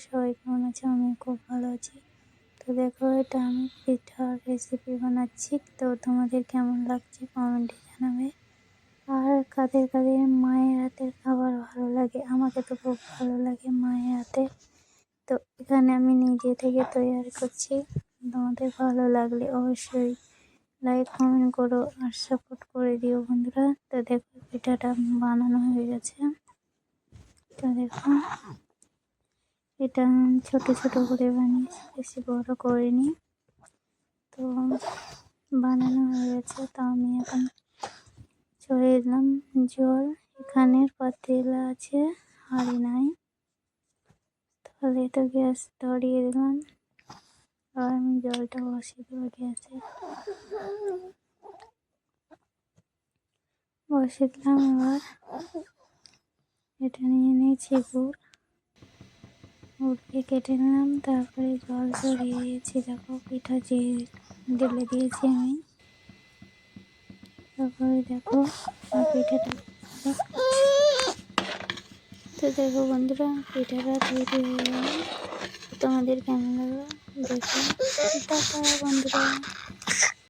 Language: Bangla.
সবাই কেমন আছে? আমি খুব ভালো আছি। তো দেখো, এটা আমি পিঠার রেসিপি বানাচ্ছি। তো তোমাদের কেমন লাগছে কমেন্টে জানাবে। আর কাদের কাদের মায়ের হাতের খাবার ভালো লাগে? আমাকে তো খুব ভালো লাগে মায়ের হাতে। তো এখানে আমি নিজে থেকে তৈরি করছি। তোমাদের ভালো লাগলে অবশ্যই লাইক কমেন্ট করো আর সাপোর্ট করে দিও বন্ধুরা। তো দেখো, পিঠাটা বানানো হয়ে গেছে। তো দেখো, এটা ছোট ছোট করে বানিয়েছি, বেশি বড় করিনি। তো বানানো হয়ে গেছে। তো আমি এখন চলে এলাম জল। এখানের পাতিলা আছে, হাঁড়ি নাই, তাহলে তো গ্যাস ধরিয়ে দিলাম। আর আমি জলটা বসিয়ে দেবো গ্যাসে। বসিয়ে দিলাম। এবার এটা নিয়ে নিয়েছি গুড়কে কেটে নিলাম। তারপরে জল চড়িয়ে দিয়েছি। দেখো, পিঠা যে ঢেলে দিয়েছি আমি। তারপরে দেখো পিঠাটা। তো দেখো বন্ধুরা, পিঠাটা তৈরি হয়ে গেল। তোমাদের কেমন লাগলো দেখো। টাটা বন্ধুরা।